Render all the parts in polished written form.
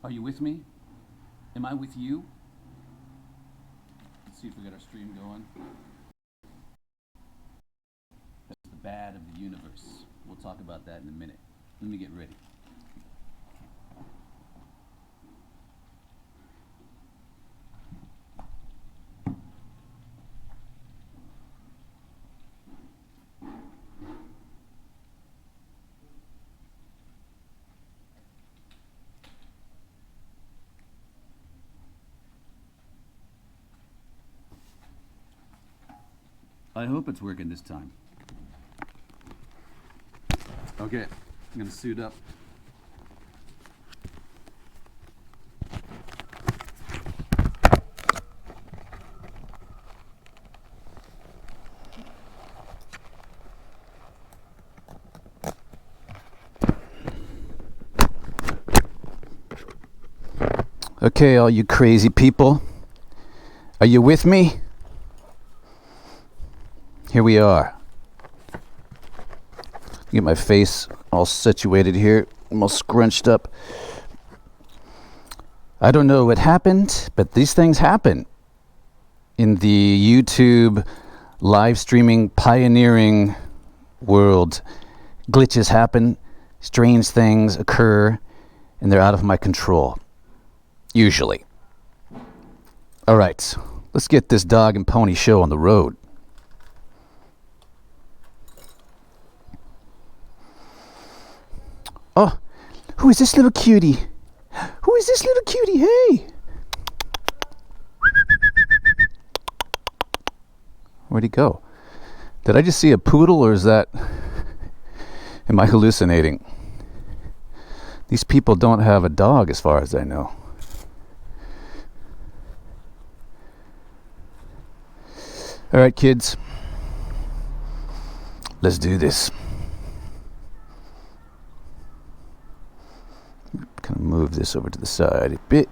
Are you with me? Am I with you? Let's see if we got our stream going. That's the bad of the universe. We'll talk about that in a minute. Let me get ready. I hope it's working this time. Okay, I'm gonna suit up. Okay, all you crazy people, are you with me? Here we are. Get my face all situated here. I'm all scrunched up. I don't know what happened, but these things happen in the YouTube live streaming pioneering world. Glitches happen, strange things occur, and they're out of my control. Usually. All right, let's get this dog and pony show on the road. Oh, who is this little cutie? Who is this little cutie? Hey! Where'd he go? Did I just see a poodle, or is that... Am I hallucinating? These people don't have a dog as far as I know. Alright, kids. Let's do this. Kind of move this over to the side a bit.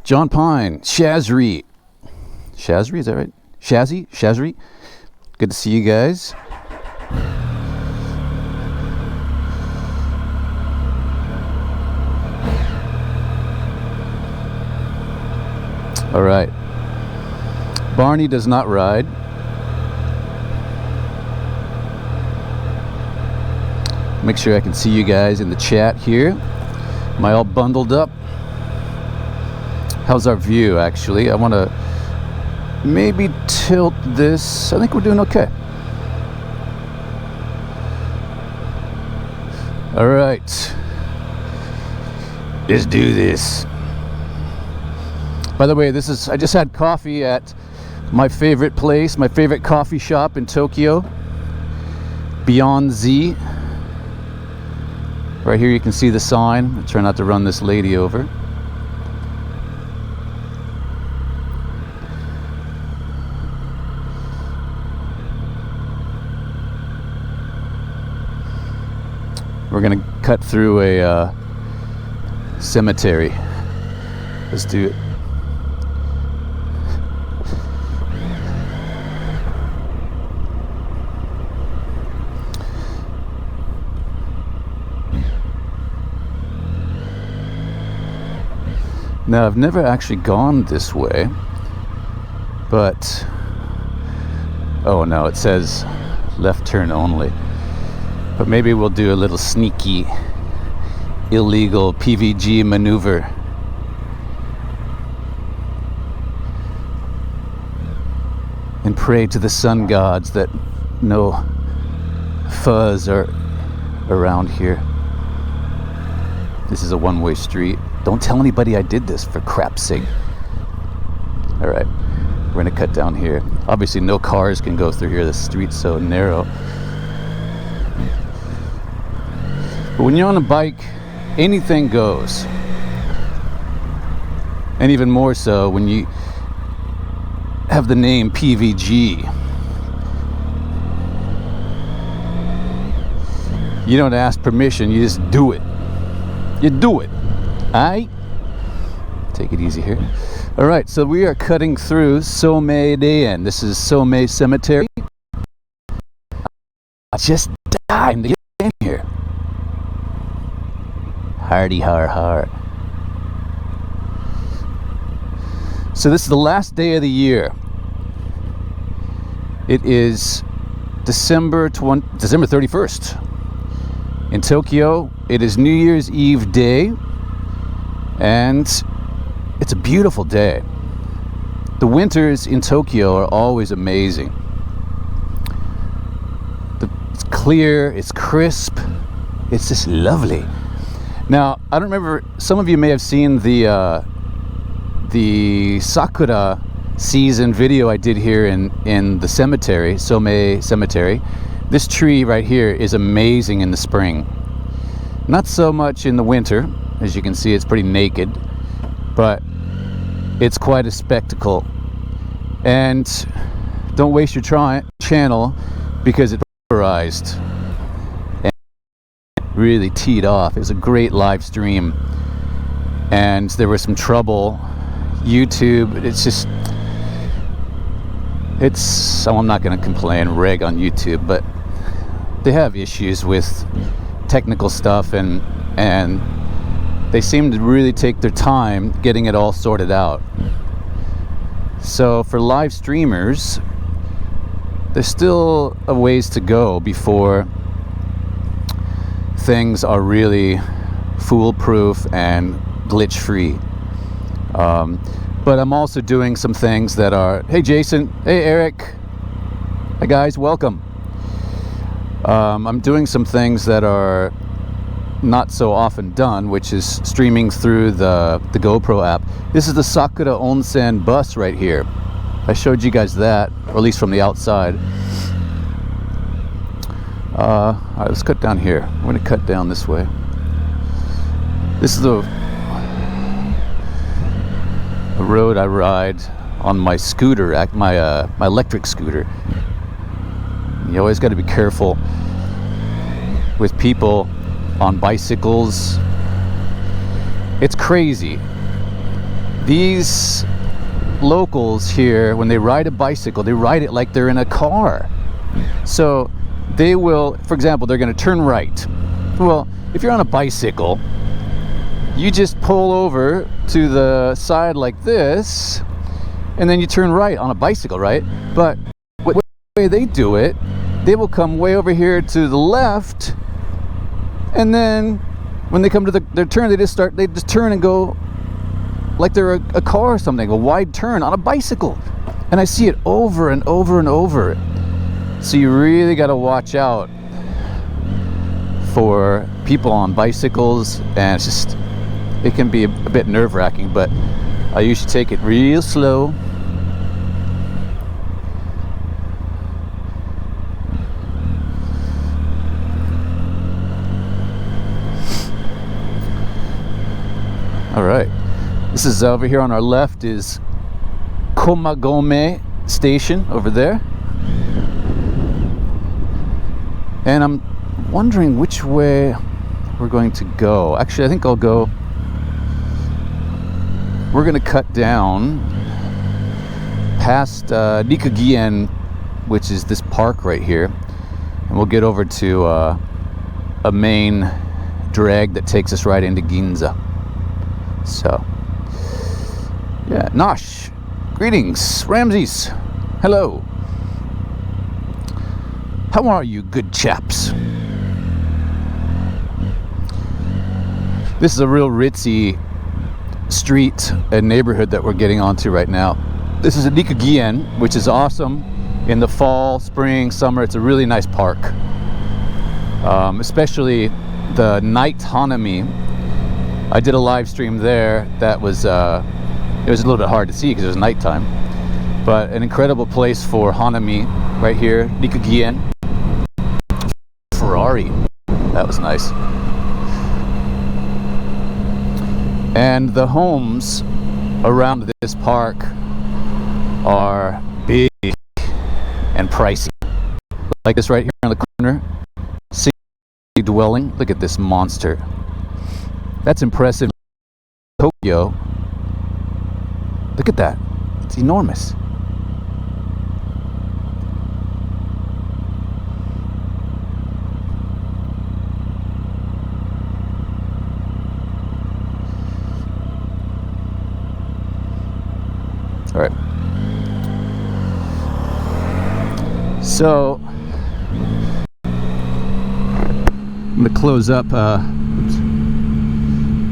John Pine, Shazri. Shazri, is that right? Shazri. Good to see you guys. All right. Barney does not ride. Make sure I can see you guys in the chat here. Am I all bundled up? How's our view, actually? I want to maybe tilt this. I think we're doing okay. All right. Let's do this. By the way, I just had coffee at my favorite place, my favorite coffee shop in Tokyo, Beyond Z. Right here you can see the sign. I'll try not to run this lady over. We're gonna cut through a cemetery. Let's do it. Now, I've never actually gone this way, but... Oh no, it says left turn only. But maybe we'll do a little sneaky, illegal PVG maneuver. And pray to the sun gods that no fuzz are around here. This is a one-way street. Don't tell anybody I did this, for crap's sake. Alright, we're gonna cut down here. Obviously no cars can go through here, the street's so narrow. But when you're on a bike, anything goes. And even more so when you have the name PVG. You don't ask permission, you just do it. You do it. Alright? Take it easy here. Alright, so we are cutting through Somei-den. This is Somei Cemetery. I just died in the in here. Hardy har har. So this is the last day of the year. It is December 31st. In Tokyo, it is New Year's Eve day, and it's a beautiful day. The winters in Tokyo are always amazing. It's clear, it's crisp, it's just lovely. Now, I don't remember, some of you may have seen the Sakura season video I did here in the cemetery, Somei Cemetery. This tree right here is amazing in the spring. Not so much in the winter. As you can see, it's pretty naked, but it's quite a spectacle. And don't waste your channel because it's polarized and really teed off. It was a great live stream, and there was some trouble. YouTube, I'm not going to complain, rag on YouTube, but they have issues with technical stuff, and they seem to really take their time getting it all sorted out. So for live streamers, there's still a ways to go before things are really foolproof and glitch free. But I'm also doing some things that are, hey Jason, hey Eric, hi guys, welcome. I'm doing some things that are not so often done, which is streaming through the GoPro app. This is the Sakura Onsen bus right here. I showed you guys that, or at least from the outside. Alright, let's cut down here. I'm going to cut down this way. This is the road I ride on my scooter, my electric scooter. You always got to be careful with people on bicycles. It's crazy. These locals here, when they ride a bicycle, they ride it like they're in a car. So they will, for example, they're going to turn right. Well, if you're on a bicycle, you just pull over to the side like this, and then you turn right on a bicycle, right? But the way they do it, they will come way over here to the left, and then when they come to their turn, they just turn and go like they're a car or something, a wide turn on a bicycle. And I see it over and over and over. So you really got to watch out for people on bicycles, and it's just, it can be a bit nerve-wracking, but I usually take it real slow. All right, this is over here on our left is Komagome Station over there, and I'm wondering which way we're going to go. Actually, I think I'll go. We're going to cut down past Nikagien, which is this park right here, and we'll get over to a main drag that takes us right into Ginza. So, yeah, Nosh, greetings, Ramses, hello. How are you, good chaps? This is a real ritzy street and neighborhood that we're getting onto right now. This is a Nikagien, which is awesome in the fall, spring, summer. It's a really nice park, especially the night Hanami. I did a live stream there that was it was a little bit hard to see because it was nighttime, but an incredible place for Hanami right here, Nikagien. Ferrari, that was nice. And the homes around this park are big and pricey. Like this right here on the corner, single dwelling. Look at this monster. That's impressive. Tokyo. Look at that. It's enormous. So I'm gonna close up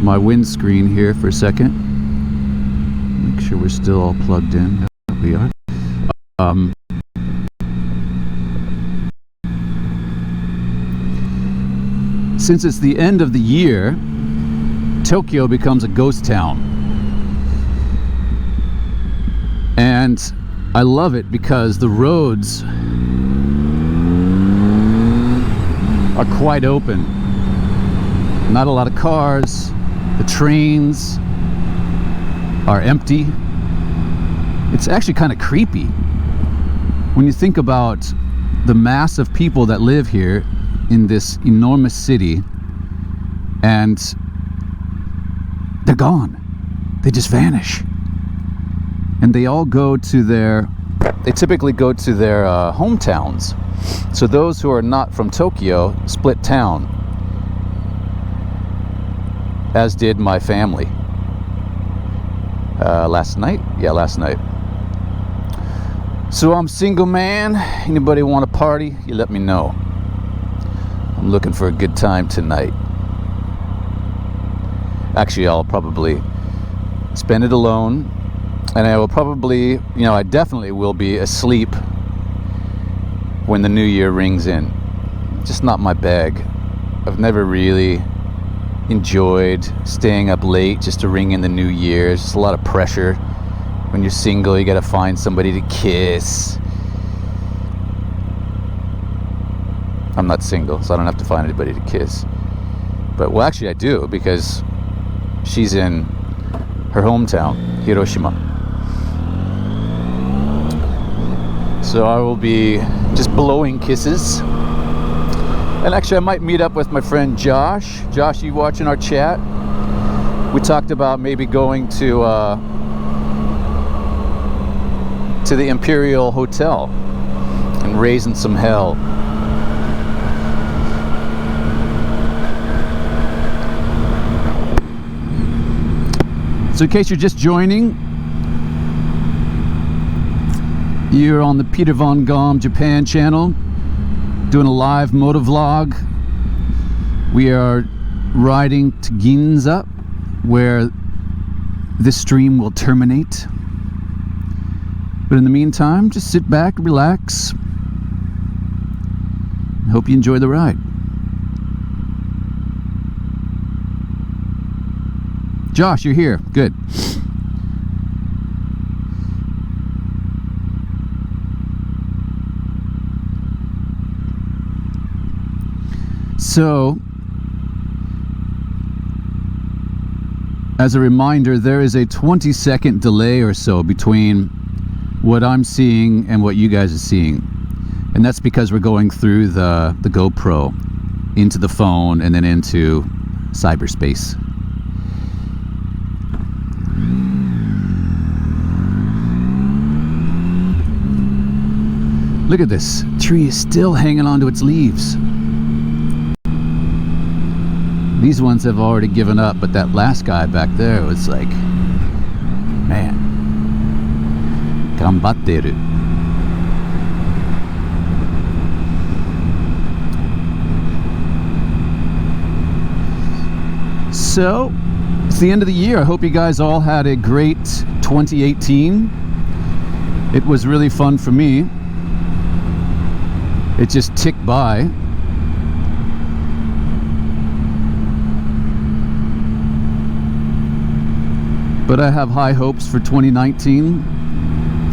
my windscreen here for a second. Make sure we're still all plugged in. There we are. Since it's the end of the year, Tokyo becomes a ghost town. And I love it because the roads are quite open. Not a lot of cars. The trains are empty. It's actually kind of creepy when you think about the mass of people that live here in this enormous city, and they're gone. They just vanish. And they all go to they typically go to their hometowns. So those who are not from Tokyo split town, as did my family. Last night? Yeah, last night. So I'm single man. Anybody want to party? You let me know. I'm looking for a good time tonight. Actually, I'll probably spend it alone, and I will probably, I definitely will be asleep when the new year rings in. Just not my bag. I've never really enjoyed staying up late just to ring in the new year. It's just a lot of pressure. When you're single, you gotta find somebody to kiss. I'm not single, so I don't have to find anybody to kiss. But, well, actually I do, because she's in her hometown, Hiroshima. So I will be just blowing kisses. And actually I might meet up with my friend Josh. Josh, you watching our chat? We talked about maybe going to the Imperial Hotel and raising some hell. So in case you're just joining, you're on the PETER VON GOMM Japan channel, doing a live motovlog. We are riding to Ginza, where this stream will terminate. But in the meantime, just sit back, relax. I hope you enjoy the ride. Josh, you're here. Good. So, as a reminder, there is a 20-second delay or so between what I'm seeing and what you guys are seeing. And that's because we're going through the GoPro into the phone and then into cyberspace. Look at this. Tree is still hanging onto its leaves. These ones have already given up, but that last guy back there was like, man, gambatteru. So, it's the end of the year. I hope you guys all had a great 2018. It was really fun for me. It just ticked by. But I have high hopes for 2019.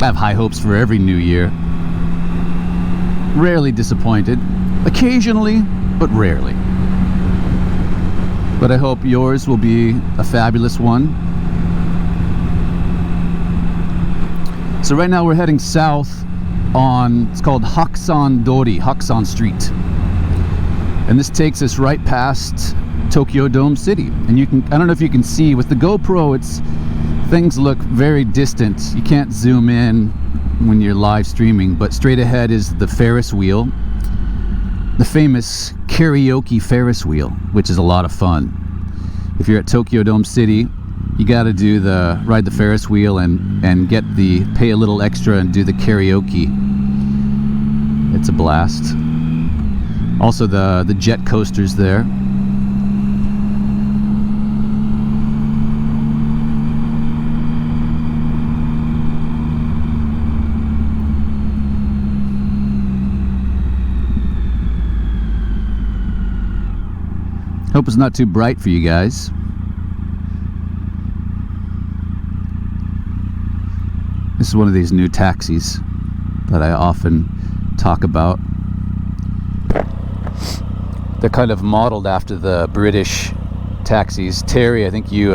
I have high hopes for every new year. Rarely disappointed. Occasionally, but rarely. But I hope yours will be a fabulous one. So right now we're heading south on, it's called Hakusan Dori, Hakusan Street. And this takes us right past Tokyo Dome City. And you can, I don't know if you can see, with the GoPro, things look very distant. You can't zoom in when you're live streaming, but straight ahead is the Ferris wheel. The famous karaoke Ferris wheel, which is a lot of fun. If you're at Tokyo Dome City, you got to ride the Ferris wheel and pay a little extra and do the karaoke. It's a blast. Also the jet coasters there. Hope it's not too bright for you guys. This is one of these new taxis that I often talk about. They're kind of modeled after the British taxis. Terry, I think you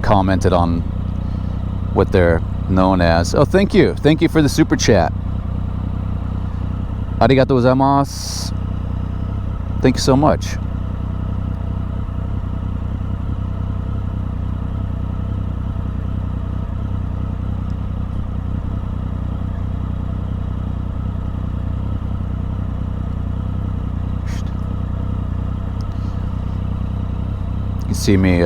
commented on what they're known as. Oh, thank you for the super chat. Arigato gozaimasu. Thank you so much. See me,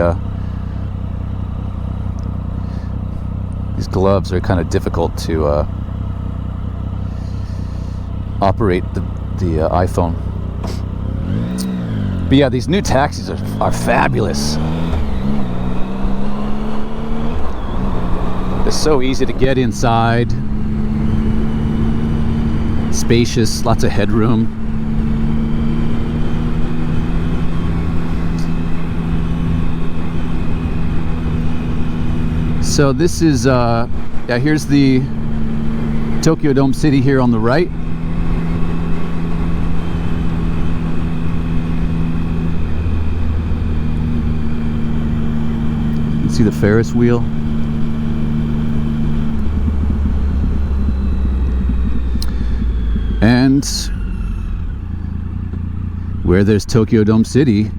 these gloves are kind of difficult to operate the iPhone. But yeah, these new taxis are fabulous. They're so easy to get inside, spacious, lots of headroom. So this is, yeah, here's the Tokyo Dome City here on the right. You can see the Ferris wheel. And where there's Tokyo Dome City,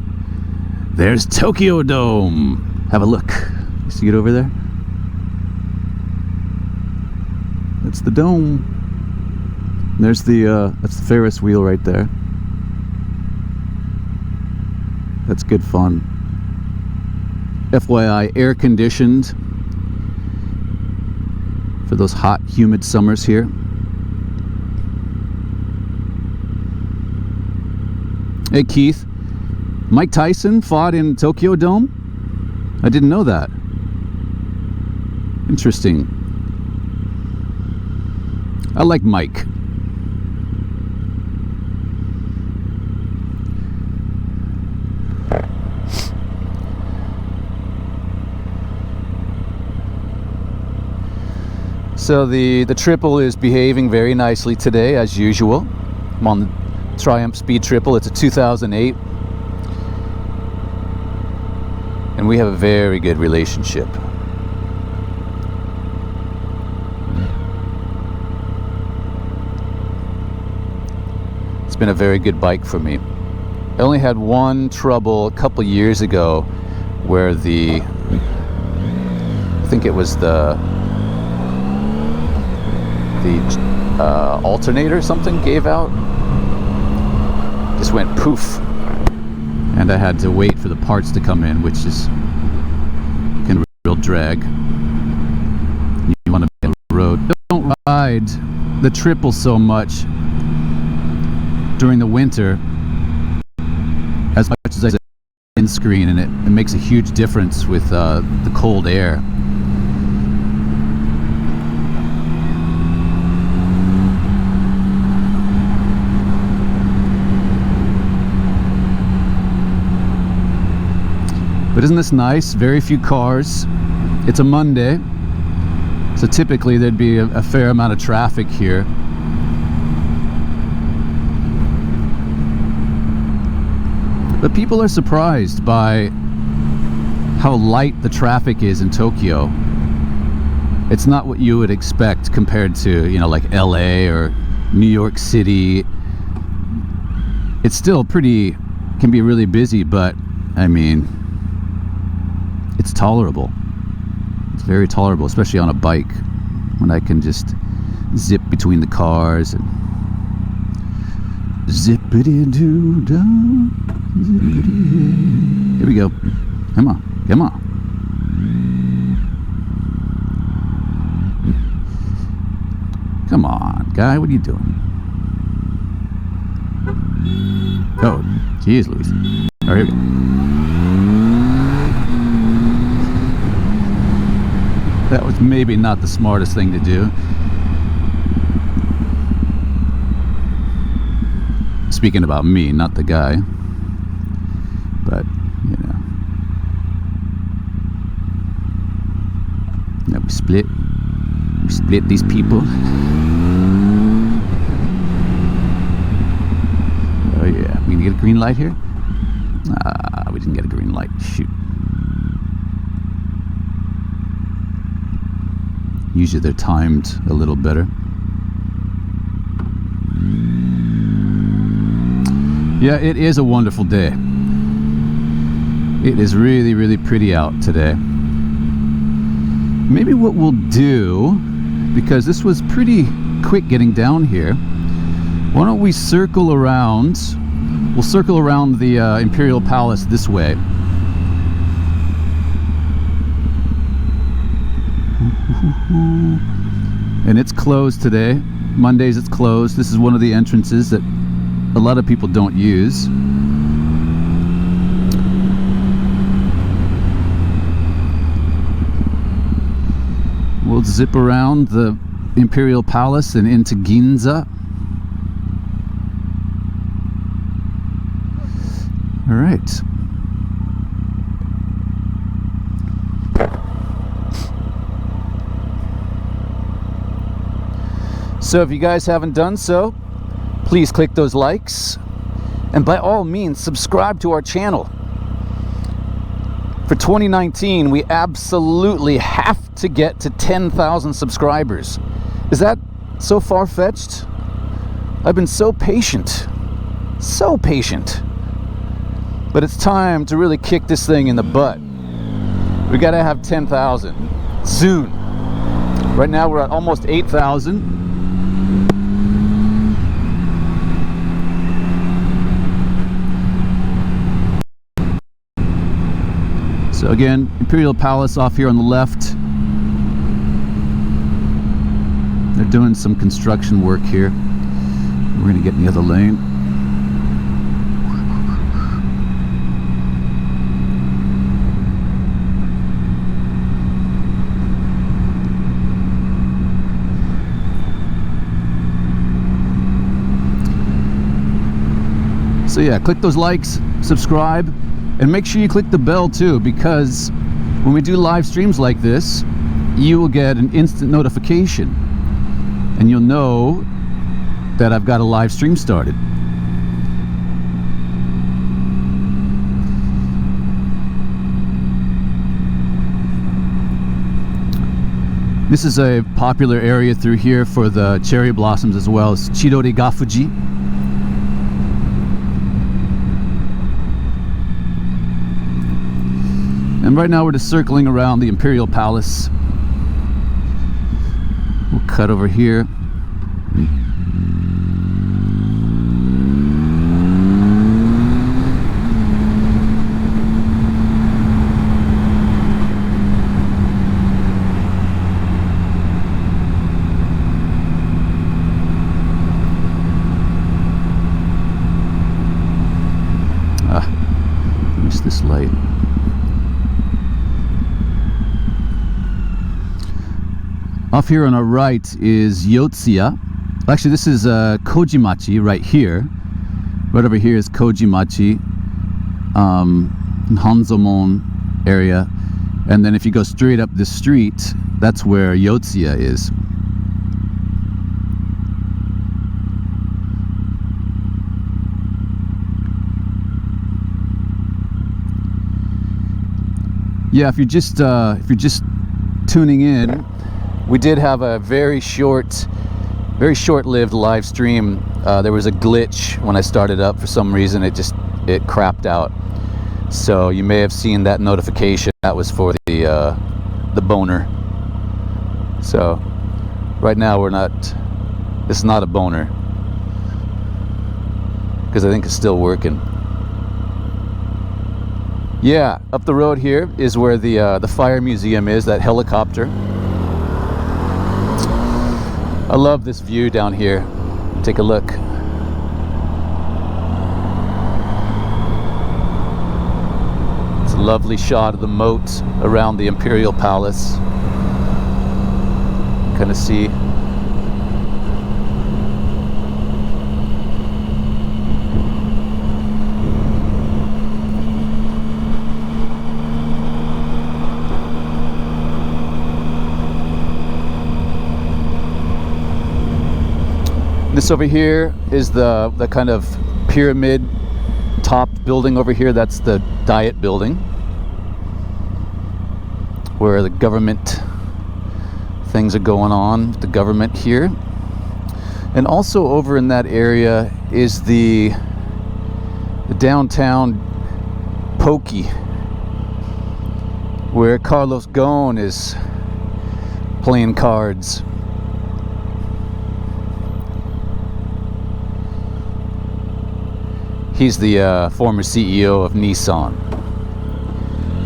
there's Tokyo Dome. Have a look. You see it over there? That's the dome. There's the that's the Ferris wheel right there. That's good fun. FYI, air conditioned for those hot, humid summers here. Hey Keith, Mike Tyson fought in Tokyo Dome? I didn't know that. Interesting. I like Mike. So the triple is behaving very nicely today, as usual. I'm on the Triumph Speed Triple. It's a 2008. And we have a very good relationship. It's been a very good bike for me. I only had one trouble a couple years ago where I think it was the alternator or something gave out. Just went poof. And I had to wait for the parts to come in, which is can real drag. You want to be on the road. Don't ride the triple so much during the winter as much as I say windscreen, and it makes a huge difference with the cold air. But isn't this nice? Very few cars. It's a Monday, so typically there'd be a fair amount of traffic here. But people are surprised by how light the traffic is in Tokyo. It's not what you would expect compared to, you know, like LA or New York City. It's still can be really busy, but I mean, it's tolerable. It's very tolerable, especially on a bike, when I can just zip between the cars and zippity-doo-dah, zippity. Here we go. Come on, come on. Come on, guy, what are you doing? Oh, jeez, Louise. All right, here we go. That was maybe not the smartest thing to do. Speaking about me, not the guy. But, you know. Now we split. We split these people. Oh yeah. We gonna get a green light here? Ah, we didn't get a green light. Shoot. Usually they're timed a little better. Yeah, it is a wonderful day. It is really, really pretty out today. Maybe what we'll do, because this was pretty quick getting down here, why don't we circle around? We'll circle around the Imperial Palace this way. And it's closed today. Mondays it's closed. This is one of the entrances that a lot of people don't use. We'll zip around the Imperial Palace and into Ginza. All right. So if you guys haven't done so, please click those likes, and by all means subscribe to our channel. For 2019, we absolutely have to get to 10,000 subscribers. Is that so far-fetched? I've been so patient, but it's time to really kick this thing in the butt. We gotta have 10,000 soon. Right now we're at almost 8,000. So again, Imperial Palace off here on the left. They're doing some construction work here. We're gonna get in the other lane. So yeah, click those likes, subscribe, and make sure you click the bell too, because when we do live streams like this, you will get an instant notification and you'll know that I've got a live stream started. This is a popular area through here for the cherry blossoms as well. It's Chidori Gafuji. And right now we're just circling around the Imperial Palace. We'll cut over here. Ah, missed this light. Off here on our right is Yotsuya. Actually, this is Kojimachi right here. Right over here is Kojimachi, Hanzomon area. And then if you go straight up this street, that's where Yotsuya is. Yeah, if you're just tuning in, we did have a very short-lived live stream. There was a glitch when I started up. For some reason, it crapped out. So you may have seen that notification. That was for the boner. So right now it's not a boner, because I think it's still working. Yeah, up the road here is where the fire museum is, that helicopter. I love this view down here. Take a look. Lovely shot of the moat around the Imperial Palace. Kind of see. This over here is the kind of pyramid top building over here. That's the Diet building, where the government things are going on with the government here. And also over in that area is the downtown Pokey, where Carlos Ghosn is playing cards. He's the former CEO of Nissan.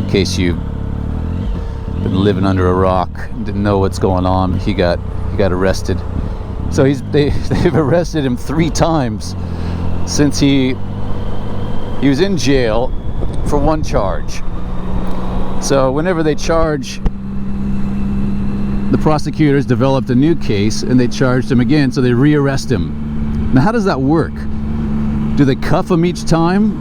In case you've been living under a rock and didn't know what's going on, he got arrested. So they've arrested him 3 times since he was in jail for 1 charge. So whenever they charge, the prosecutors developed a new case and they charged him again, so they re-arrest him. Now, how does that work? Do they cuff him each time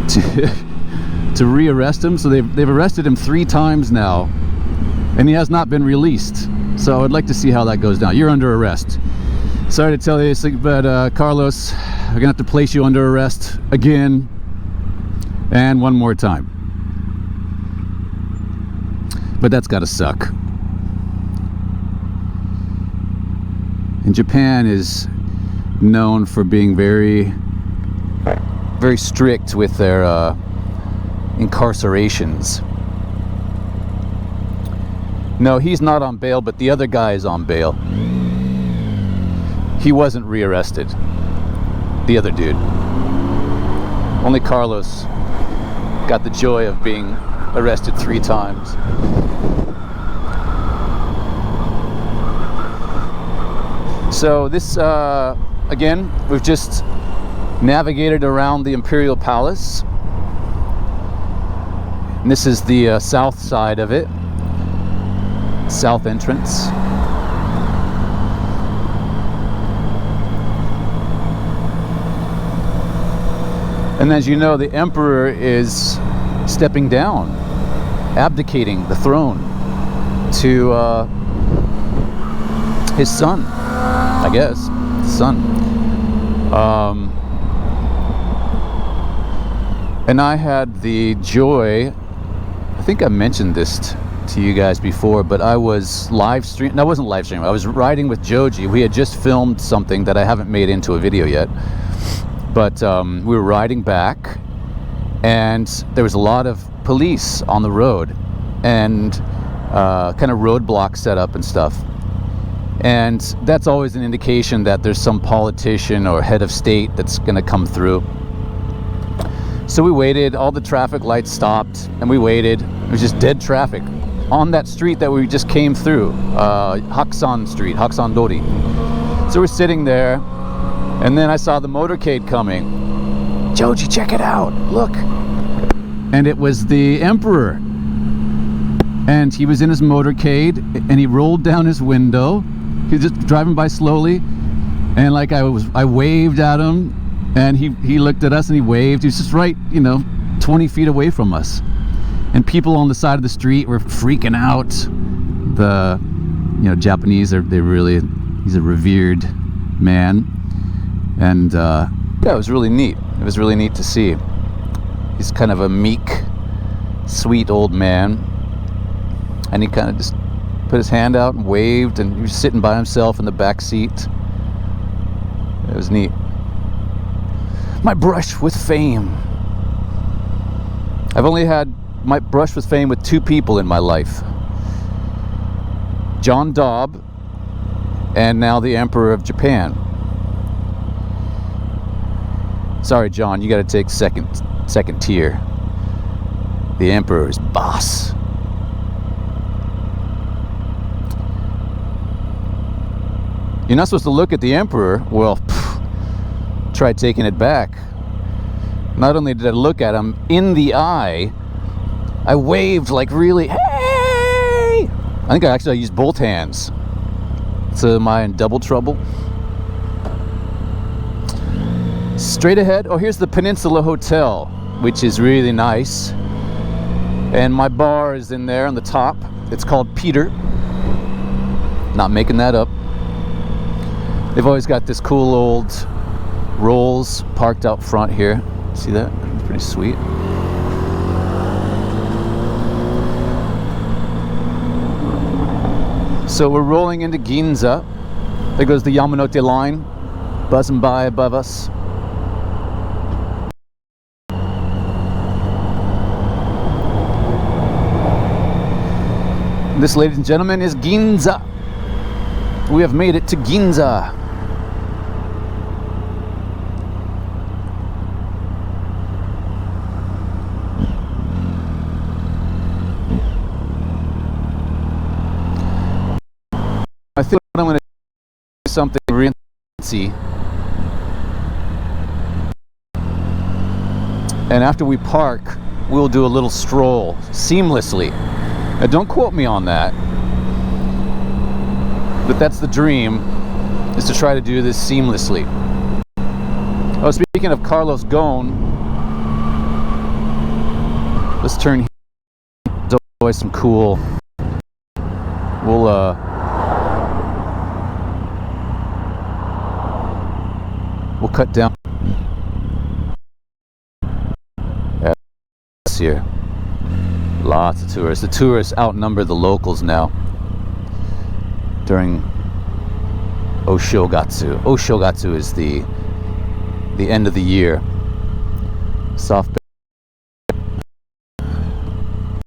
to re-arrest him? So they've arrested him 3 times now, and he has not been released. So I'd like to see how that goes down. You're under arrest. Sorry to tell you this, but Carlos, we're gonna have to place you under arrest again, and 1 more time. But that's gotta suck. And Japan is known for being very strict with their incarcerations. No, he's not on bail, but the other guy is on bail. He wasn't rearrested. The other dude. Only Carlos got the joy of being arrested 3 times. So this again, we've just navigated around the Imperial Palace. And this is the south side of it, south entrance. And as you know, the Emperor is stepping down, abdicating the throne to his son, I guess, son. And I had the joy, I think I mentioned this to you guys before, but I was live streaming. No, I wasn't live streaming. I was riding with Joji. We had just filmed something that I haven't made into a video yet. But we were riding back, and there was a lot of police on the road, and kind of roadblocks set up and stuff. And that's always an indication that there's some politician or head of state that's going to come through. So we waited, all the traffic lights stopped, and we waited. It was just dead traffic on that street that we just came through, Haksan Street, Haksan Dori. So we're sitting there, and then I saw the motorcade coming. Joji, check it out, look. And it was the Emperor. And he was in his motorcade, and he rolled down his window. He was just driving by slowly, and like I waved at him, and he looked at us and he waved. He was just right, 20 feet away from us. And people on the side of the street were freaking out. The, Japanese he's a revered man. And yeah, it was really neat. It was really neat to see. He's kind of a meek, sweet old man. And he kind of just put his hand out and waved, and he was sitting by himself in the back seat. It was neat. My brush with fame. I've only had my brush with fame with 2 people in my life. John Dobb, and now the Emperor of Japan. Sorry, John, you got to take second tier. The Emperor's boss. You're not supposed to look at the Emperor. Well, try taking it back. Not only did I look at him in the eye, I waved like really, hey! I think I used both hands. So am I in double trouble? Straight ahead, oh, here's the Peninsula Hotel, which is really nice. And my bar is in there on the top. It's called Peter. Not making that up. They've always got this cool old Rolls parked out front here. See that? It's pretty sweet. So we're rolling into Ginza. There goes the Yamanote line, buzzing by above us. This, ladies and gentlemen, is Ginza. We have made it to Ginza. I think I'm going to do something really fancy. And after we park, we'll do a little stroll seamlessly. Now, don't quote me on that, but that's the dream, is to try to do this seamlessly. Oh, speaking of Carlos Ghosn, let's turn here. There's always some cool. We'll cut down. Yeah, here. Lots of tourists. The tourists outnumber the locals now during Oshogatsu. Oshogatsu is the end of the year. Soft